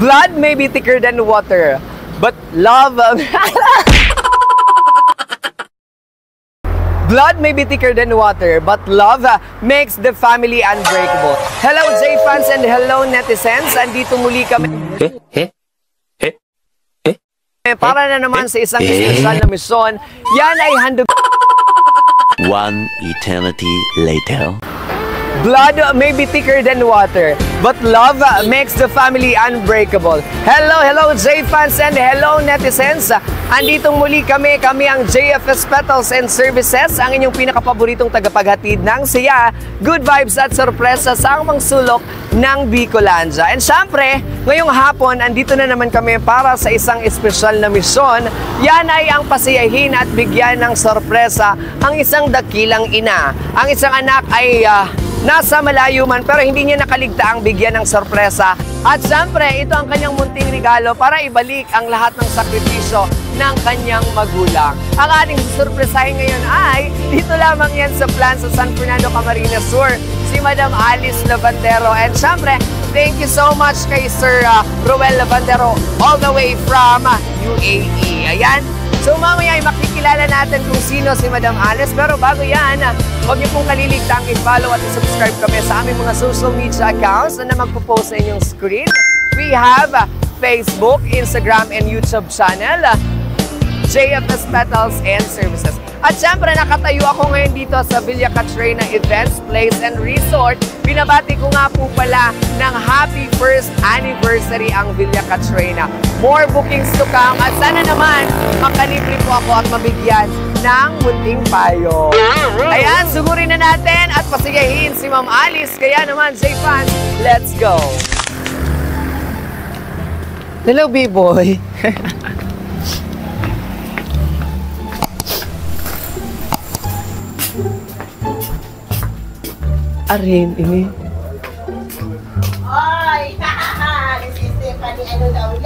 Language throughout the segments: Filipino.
Blood may be thicker than water, but love... Blood may be thicker than water, but love makes the family unbreakable. Hello, J-fans, and hello, netizens. Andito muli kami. Para na naman sa isang espesyal na misyon. Yan ay handog... One eternity later. Blood may be thicker than water, but love makes the family unbreakable. Hello, J-fans, and hello, netizens. Andito muli kami ang JFS Petals and Services, ang inyong pinakapaboritong tagapaghatid ng saya, good vibes at sorpresa sa ang mga sulok ng Bicolandia. And syempre, ngayong hapon, andito na naman kami para sa isang espesyal na misyon. Yan ay ang pasayahin at bigyan ng sorpresa ang isang dakilang ina. Ang isang anak ay... nasa malayo man pero hindi niya nakaligtaang bigyan ng sorpresa. At syempre, ito ang kanyang munting regalo para ibalik ang lahat ng sakripisyo ng kanyang magulang. Ang ating susurpresahin ngayon ay dito lamang yan sa Plaza San Fernando, Camarines Sur, si Madam Alice Lavandero. And syempre, thank you so much kay Sir Roel Lavandero all the way from UAE. Ayan. So mamaya ay makikilala natin kung sino si Madam Alice. Pero bago yan, huwag niyo pong kaliligtang i-follow at i-subscribe kami sa aming mga social media accounts na magpo-post sa inyong screen. We have Facebook, Instagram, and YouTube channel, JFS Petals and Services. At syempre, nakatayo ako ngayon dito sa Villa Catrina Events, Place and Resort. Binabati ko nga po pala ng happy first anniversary ang Villa Catrina. More bookings to come at sana naman makalibre po ako at mabigyan ng munting payo. Ayan, sugurin na natin at pasigahin si Ma'am Alice. Kaya naman, J-fans, let's go! Hello, B-boy! Arin, ini.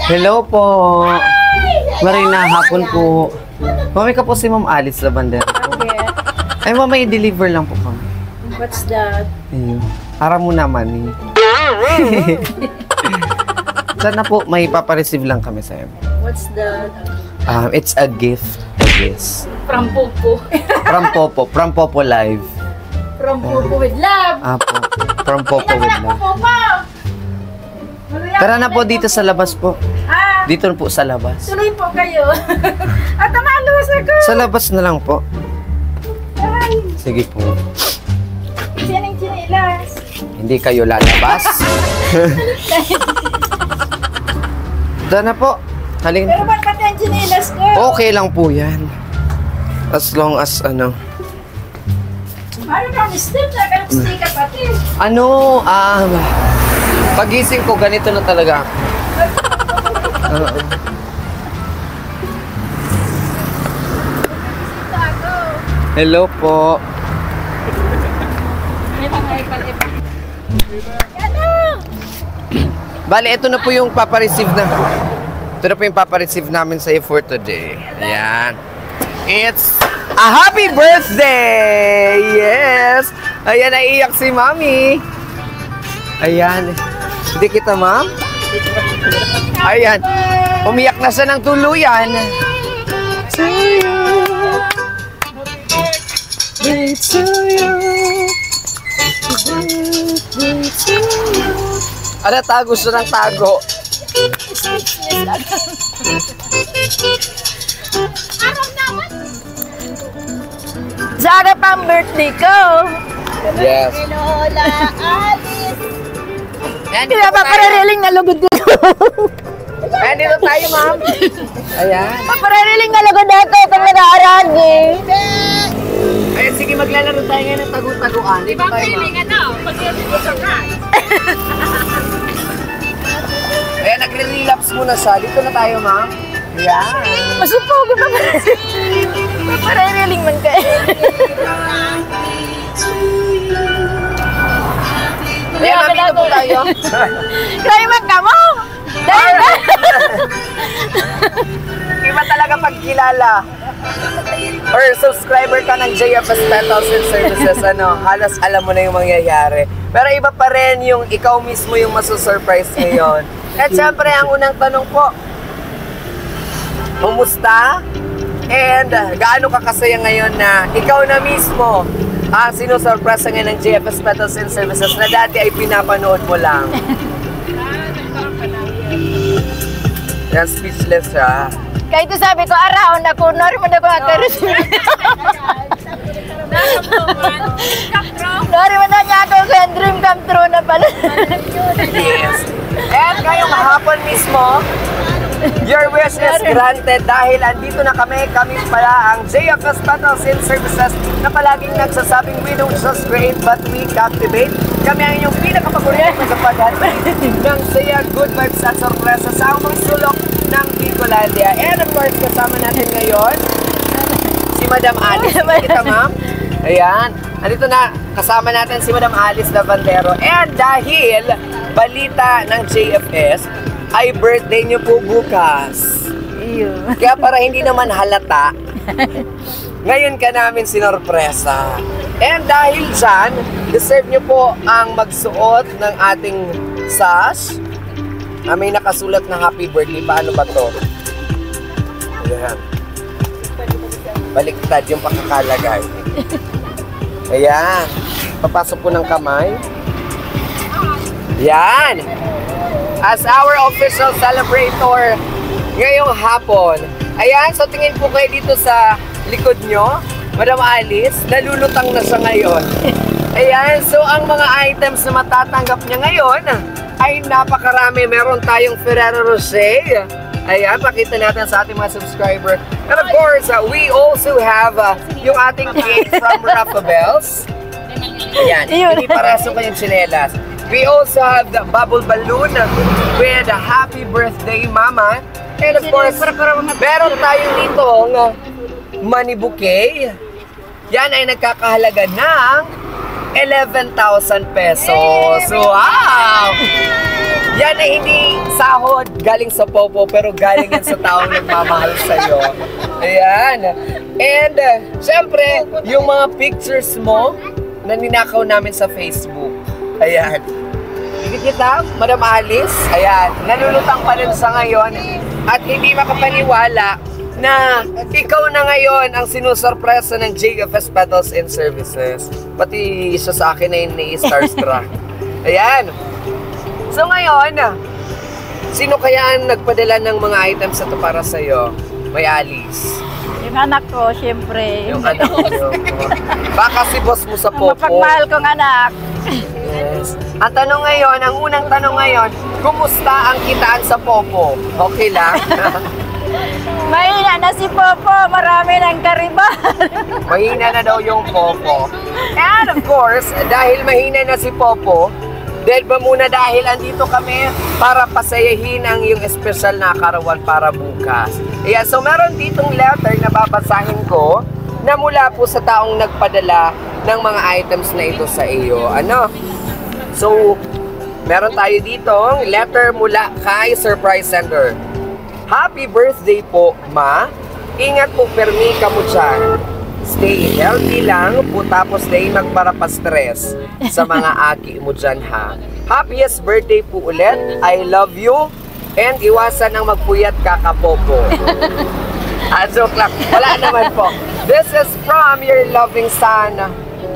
Hello po. Marina, hapon po. Mami ka po si Ma'am Alice Lavandero. Ay, mama, i-deliver lang po kami. What's that? Ayun. Para mo naman, eh. Sana po, may papareceive lang kami sa'yo. What's that? It's a gift. Yes. From Popo. From Popo. From Popo Live. From Popo with love. Apo. From Popo with love. Tara na po dito sa labas po. Dito po sa labas. Tuloy po kayo. At tamalos ako. Sa labas na lang po. Ay. Sige po. Sinang chinilas. Hindi kayo lalabas. Tara na po. Halin. Pero ba't pati ang chinilas ko? Okay lang po yan. As long as ano. Ano ka, step na ka nag-stick pati. Ano, pagising ko, ganito na talaga. Hello po. Bale, ito na po yung papareceive na. Ito na po yung papareceive namin sa iyo for today. Ayan. It's a happy birthday! Yes! Ayan, naiiyak si Mami. Ayan. Hindi kita, Ma'am? Ayan. Umiyak na siya ng tuluyan. To you. Birthday to you. Birthday to you. Ano, tago siya ng tago. Sana pang birthday ko. Yes. Lola Alice. Ayan, Kaya pa parariling na lugod ko. Ayan, dito tayo, Ma'am. Ayan. Parariling na lugod ako itong nag-aarag eh. Ayan, sige, maglalaro tayo ngayon ng tagu-taguan. Dito tayo, Ma'am. Ayan, nagre-relapse muna siya. Dito na tayo, Ma'am. Ayan. Masupog pa pa. Parariling man ka eh. Ayan, Ma'am, dito po tayo. Kaya man ka mo. Iba talaga pagkilala. Or subscriber ka ng JFS Petals and Services, ano, halos alam mo na yung mangyayari. Pero iba pa rin yung ikaw mismo yung masusurprise ngayon. At syempre, ang unang tanong po, kumusta? And gaano ka kasaya ngayon na ikaw na mismo ang sinusurpresa ngayon ng JFS Petals and Services na dati ay pinapanood mo lang? Yan, speechless siya. Kaya ito sabi ko, araon ako, nari mo na ko nagkaroon. Nari mo na niya ako, kaya dream come true na pala. Yes. And ngayong hapon mismo, your wish is granted dahil andito na kami pala ang JFS Petals and Services na palaging nagsasabing we don't just create but we captivate. Kami ang inyong pinakapaborito na kapaghatid ng saya, good vibes at sorpresa sa amang sulok ng Bicolandia. And of course, kasama natin ngayon si Madam Alice. Kita, ma'am? Ayan. Andito na, kasama natin si Madam Alice Lavandero. And dahil balita ng JFS, ay birthday niyo po bukas. Kaya para hindi naman halata, ngayon ka namin sinorpresa. And dahil dyan, deserve niyo po ang magsuot ng ating sash. May nakasulat na happy birthday. Paano ba to? Ayan. Baliktad yung pagkakalagay. Ayan. Papasok po ng kamay. Yan. As our official celebrator ngayong hapon. Ayan, so tingin po kayo dito sa likod nyo. Madam Alice, nalulutang na siya ngayon. Ayan, so ang mga items na matatanggap niya ngayon ay napakarami. Meron tayong Ferrero Rocher. Ayan, pakita natin sa ating mga subscriber. And of course, we also have yung ating cake from Rafa Bells. Ayan, hindi paraso ko yung tsinelas. We also have the bubble balloon with a happy birthday, Mama. And of course, meron tayong ditong money bouquet. Yan ay nagkakahalaga ng 11,000 pesos. Wow! Yan ay hindi sahod galing sa Popo, pero galing yan sa taong nagmamahal sa'yo. Ayan. And, syempre, yung mga pictures mo na ninakaw namin sa Facebook. Ayan. Kita, Madam Alice, ayan, nalulutang pa rin sa ngayon at hindi makapaniwala na ikaw na ngayon ang sinusurpresa ng JFS Petals and Services. Pati isa sa akin na yun starstruck. Ayan. So ngayon, sino kaya ang nagpadala ng mga items na ito para sa'yo? May Alice. Yung anak ko, syempre. Yung anak ko. Baka si boss mo sa Popo. Mapagmahal kong anak. Yes. Ang tanong ngayon, ang unang tanong ngayon, kumusta ang kitaan sa Popo? Okay lang? Mahina na si Popo, marami ng karibal. Mahina na daw yung Popo. And of course, dahil mahina na si Popo, dahil ba muna dahil andito kami para pasayahin ang yung espesyal na karawan para bukas. Ayan, so meron ditong letter na babasahin ko na mula po sa taong nagpadala ng mga items na ito sa iyo. Ano? So, meron tayo ditong letter mula kay Surprise Sender. Happy birthday po, Ma. Ingat po, permi ka mo dyan. Stay healthy lang po, tapos day magparapastress sa mga aki mo dyan, ha. Happiest birthday po ulit. I love you. And iwasan ang magpuyat kakapopo. Joke lang. Wala naman po. This is from your loving son,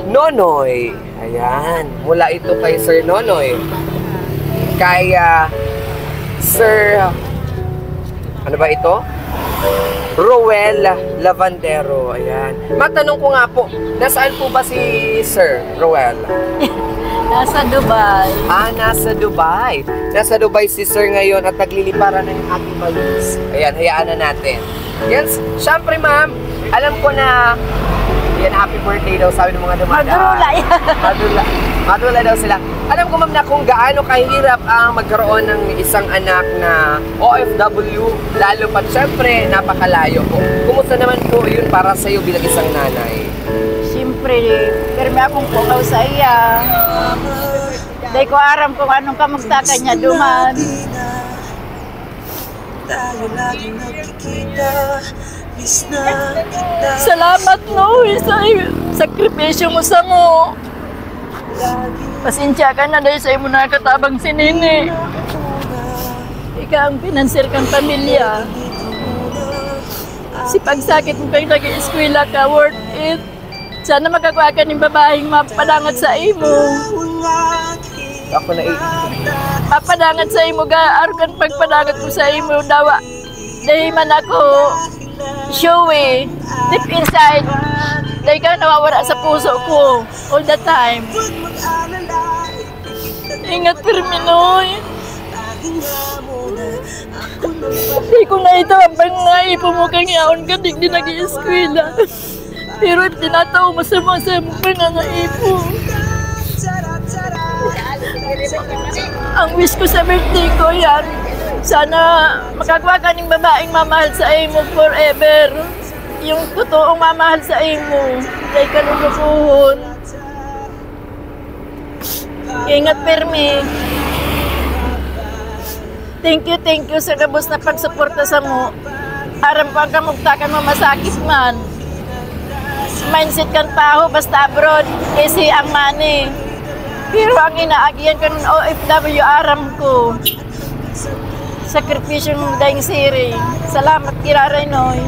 Nonoy. Ayan. Mula ito kay Sir Nonoy. Kay Sir... Ano ba ito? Roel Lavandero. Ayan. Matanong ko nga po, nasaan po ba si Sir Roel? Nasa Dubai. Nasa Dubai. Nasa Dubai si Sir ngayon at nagliliparan ng ating malis. Ayan, hayaan na natin. Yes, syempre ma'am, alam ko na yan, happy birthday daw sabi ng mga dumadaan. Madula daw sila. Alam ko ma'am na kung gaano kahirap ang magkaroon ng isang anak na OFW, lalo pat syempre napakalayo po. Kumusta naman po yun para sa iyo bilang isang nanay? Siyempre, pirmi akong pukaw sa iya. Dahil ko aram kung anong kamusta kanya duman. Salamat no sa sakripisyo mo sa mo. Pasensya ka na dahil sa imo nakatabang si Nini. ka ang financier kang pamilya. Si pagsakit mo kang nag-eskwela ka, worth it. Sana magagawa ka ng babaeng mapadangat sa imo. Ako na Papadangat sa imo, arugan pagpadangat mo sa imo, dawa. Dahil man ako, showy, deep inside. Dahil ka nawawala sa puso ko, all the time. Ingat, Perminoy. Hindi ko na ito ang pangayipo mo kang yaon ka, di nag-i-eskwela. Pero tinataw mo sa mga pangangayipo. Ang wish ko sa birthday ko yan, sana makagawa ka ng babaeng mamahal sa imo forever. Yung totoong mamahal sa imo, dahil ka lulubuhon. Ingat, Permi. Thank you sa gabos na pagsuporta sa mo. Aram ko ang kamugtakan mo masakit man. Mindset kan paho basta abroad, kasi ang money. Pero ang inaagian ka ng OFW, aram ko. Sakripisyo mo dahil siri. Salamat, Kiraray Noy.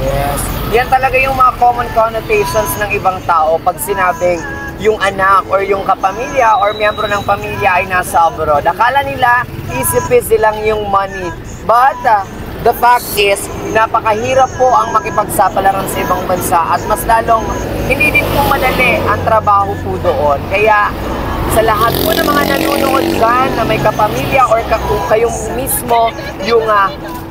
Yes. Yan talaga yung mga common connotations ng ibang tao pag sinabing yung anak or yung kapamilya or miyembro ng pamilya ay nasa abroad. Akala nila easy-peasy lang yung money. But the fact is, napakahirap po ang makipagsapalaran sa ibang bansa at mas lalong hindi din po madali ang trabaho po doon. Kaya sa lahat po ng mga nanonood dyan na may kapamilya or kung kayo mismo yung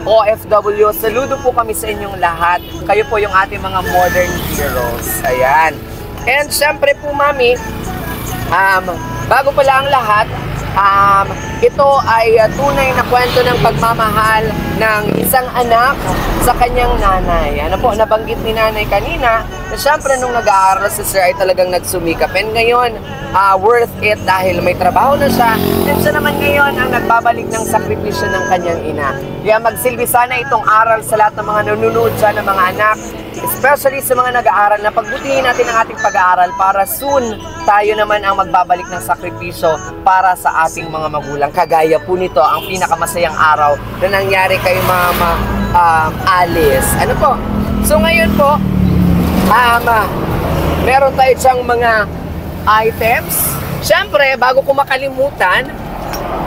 OFW, saludo po kami sa inyong lahat. Kayo po yung ating mga modern heroes. Ayan. And syempre po, Mami, bago pala ang lahat, ito ay tunay na kwento ng pagmamahal ng isang anak sa kanyang nanay. Ano po, nabanggit ni nanay kanina na syempre nung nag-aaral si Sir ay talagang nagsumikap. And ngayon, worth it dahil may trabaho na siya. And siya naman ngayon ang nagbabalik ng sakripisyo ng kanyang ina. Kaya magsilbi sana itong aral sa lahat ng mga nanonood dyan ng mga anak, especially sa mga nag-aaral, na pagbutihin natin ang ating pag-aaral para soon tayo naman ang magbabalik ng sakripisyo para sa ating mga magulang. Kagaya po nito ang pinakamasayang araw na nangyari kay Mama Alice. Ano po? So ngayon po, meron tayo siyang mga items. Siyempre, bago ko makalimutan,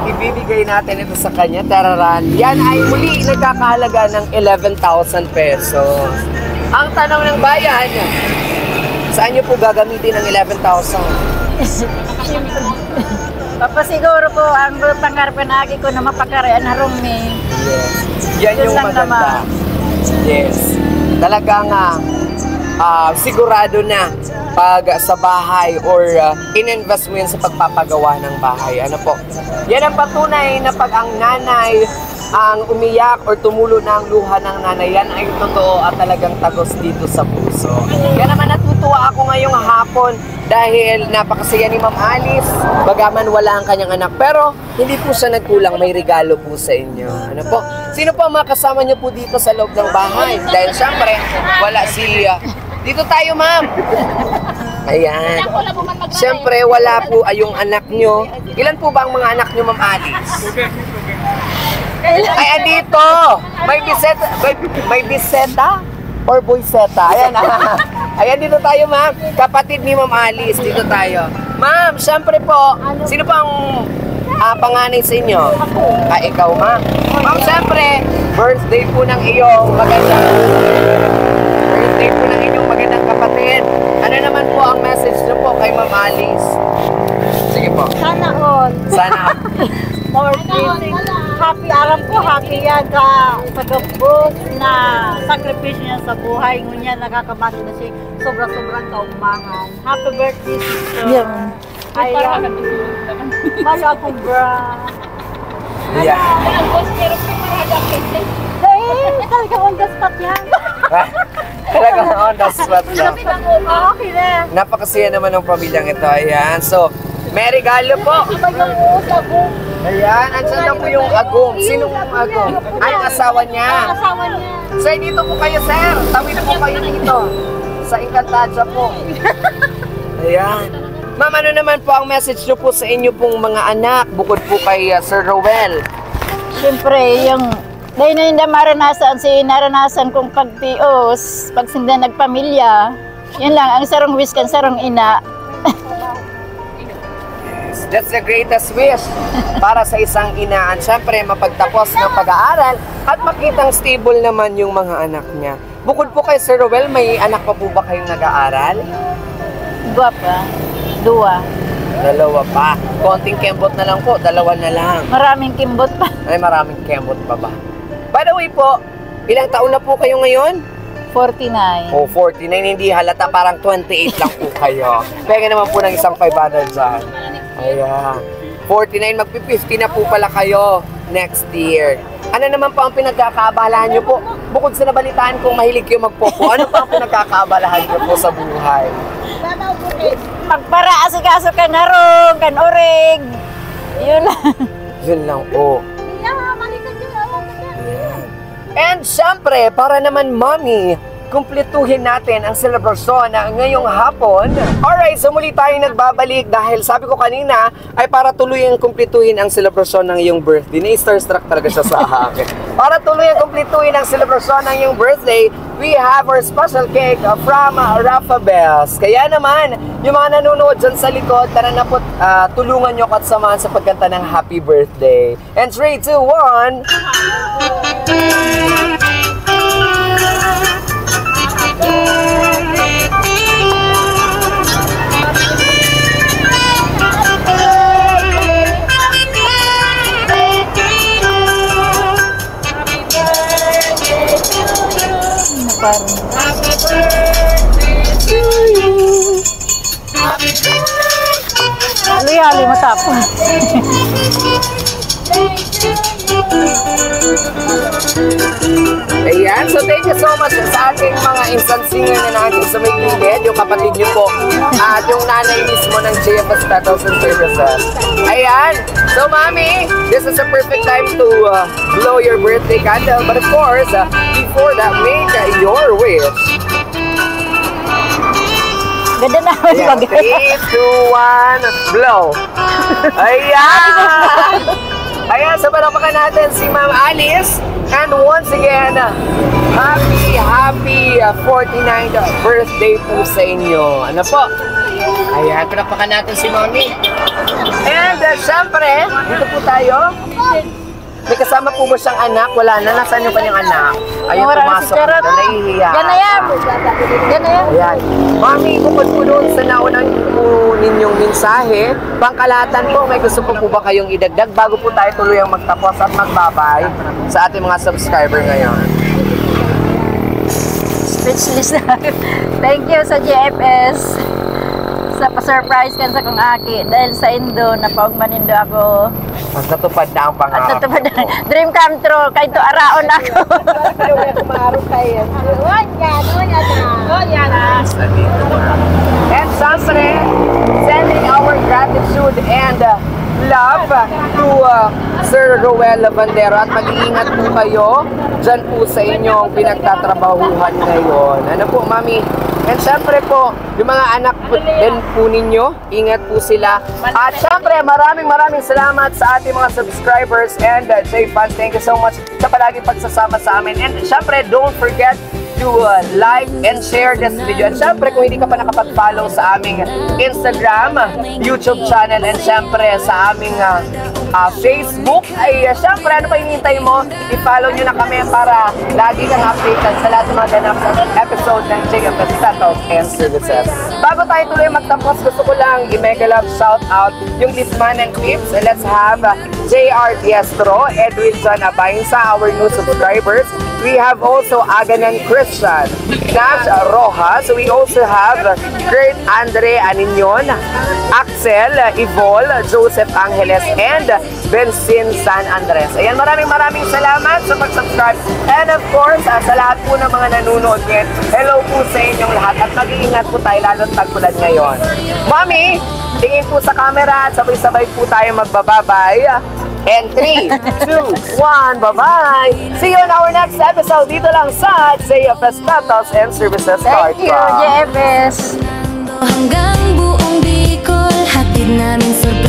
ibibigay natin ito sa kanya. Tararan. Yan ay muli nagkakahalaga ng 11,000 pesos. Ang tanong ng bayan, saan nyo po gagamitin ng 11,000? Papasiguro ko ang pangarap na agi ko na mapakarian na rumi. Yes. Yan yung maganda. Yes. Talagang sigurado na pag sa bahay or in-invest mo yan sa pagpapagawa ng bahay. Ano po? Yan ang patunay na pag ang nanay ang umiyak or tumulo na ang luha ng nanay, yan ay totoo at talagang tagos dito sa puso. Kaya naman natutuwa ako ngayong hapon dahil napakasaya ni Ma'am Alice, bagaman wala ang kanyang anak. Pero hindi po siya nagkulang, may regalo po sa inyo. Ano po? Sino po ang mga kasama niyo po dito sa loob ng bahay? Dahil syempre, wala si... dito tayo, Ma'am! Ayan. Syempre, wala po yung anak nyo. Ilan po ba ang mga anak nyo, Ma'am Alice? Ay, dito! May biseta or boyseta? Ayan, ayan, dito tayo, Ma'am. Kapatid ni Ma'am Alice, dito tayo. Ma'am, syempre po, sino po ang panganay sa inyo? Ikaw, Ma'am. Ma'am, syempre, birthday po ng iyong magandang kapatid. Ano naman po ang message niyo po kay Ma'am Alice? Sige po. Sana all. Sana. More blessing. Happy, aram ko happy yan sa gabos na sakripisyo niya sa buhay. Ngunya nakakabati na siya sobra-sobrang kaugmangan. Happy birthday, sister. Yeah. Ayan. Mala akong bra. Yeah. Talagang on the spot yan. Talagang on the spot lang. Okay na. Napakasaya naman ng pamilyang ito. Ayan. So, may regalo po. Ayan. Andiyan na po yung agong. Sinong agong? Ay, ang asawa niya. Asawa niya. Sir, dito po kayo, sir. Tawid po kayo dito. Sa Encantadia po. Ayan. Ma'am, ano naman po ang message nyo po sa inyo pong mga anak bukod po kay Sir Rowell? Siyempre, yung dahil na hindi naranasan kong pagtios, pag sinda nagpamilya, yun lang, ang sarong wish kan sarong ina. That's the greatest wish para sa isang ina. At syempre, mapagtapos ng pag-aaral at makitang stable naman yung mga anak niya. Bukod po kay Sir Roel, may anak pa po ba kayong nag-aaral? Dua pa. Dalawa pa. Konting kembot na lang po, dalawa na lang. Maraming kimbot pa. Ay, maraming kembot pa ba? By the way po, ilang taon na po kayo ngayon? 49. O, 49, hindi halata, parang 28 lang po kayo. Pega naman po ng isang 500 dyan. Ayan. 49, magpi-50 na po pala kayo next year. Ano naman po ang pinagkakaabalahan nyo po? Bukod sa nabalitaan kong mahilig kayo magpopo, ano pa ang pinagkakaabalahan nyo po sa buhay? Pagpara, asikaso ka na ron, kan orig. Yun lang. Yun lang po. And syempre, para naman mami, kumpletuhin natin ang selebrasyon na ngayong hapon. Alright, so muli tayo nagbabalik dahil sabi ko kanina ay para tuluyang kumpletuhin ang selebrasyon ng iyong birthday. Na-starstruck talaga siya sa akin. Para tuluyang kumpletuhin ang selebrasyon ng iyong birthday, we have our special cake from Rafa Bells. Kaya naman, yung mga nanonood dyan sa likod, tara na po, tulungan nyo at samahan sa pagkanta ng happy birthday. And 3, 2, 1... Hali-hali matapon. Ayan, so thank you so much sa ating mga instant singer na nandito sa may gilid, yung kapatid niyo po, at yung nanay mismo ng JFS Petals and Services. Ayan, so mami, this is a perfect time to blow your birthday candle, but of course, before that, make your wish. Ganda na. Ayan, 3, 2, 1, blow. Ayan! Ayan, so palapakan natin si Ma'am Alice. And once again, happy 49th birthday po sa inyo. Ano po? Ayan, palapakan natin si Mami. And syempre, dito po tayo. May kasama po ba siyang anak? Wala na. Nasaan yung kanyang anak? Ayun, pumasok na. Nahihiya. Ganayam. Ayan. Mami, bukod po doon sa naunang po ninyong mensahe, pangkalahatan po, may gusto po ba kayong idagdag bago po tayo tuluyang magtapos at magbabay sa ating mga subscriber ngayon? Speechless na. Thank you sa JFS sa pa-surprise kan sa kong aki dahil sa Indo napaugmanindo ako. Mas natupad na ang pangako. At natupad na. Dream come true. Kahit to araon ako. And syempre, sending our gratitude and love to Sir Roel Lavandero at mag-iingat po kayo dyan po sa inyong pinagtatrabahuhan ngayon. Ano po, Mami? And syempre po, yung mga anak din po ninyo, ingat po sila. At syempre, maraming salamat sa ating mga subscribers and J-Fans. Thank you so much sa palagi pagsasama sa amin. And syempre, don't forget to like and share this video. And syempre, kung hindi ka pa nakapag-follow sa aming Instagram, YouTube channel, and syempre sa aming Facebook, ay syempre, ano pa hinihintay mo? I-follow nyo na kami para lagi kang updated sa lahat ng mga ganap sa episode ng JFS Petals and Services. Bago tayo tuloy magtapos, gusto ko lang i-mega love shout out yung Lisman and Clips. Let's have JR Diestro, Edwin John Abainsa, our new subscribers. We have also Aganan Christian, Nash Rojas. We also have Kurt Andre Aninyon, Axel Ivol, Joseph Angeles, and Benzin San Andres. Ayan, maraming salamat sa pag-subscribe. And of course, sa lahat po ng mga nanonood ngayon, hello po sa inyong lahat at mag-iingat po tayo lalo't tagpulan ngayon. Mami, tingin po sa camera at sabay-sabay po tayo magbababay. And 3, 2, 1, bye-bye! See you in our next episode dito lang sa JFS Petals and Services. Thank you, JFS! Hanggang buong Bicol, hatid namin surprise.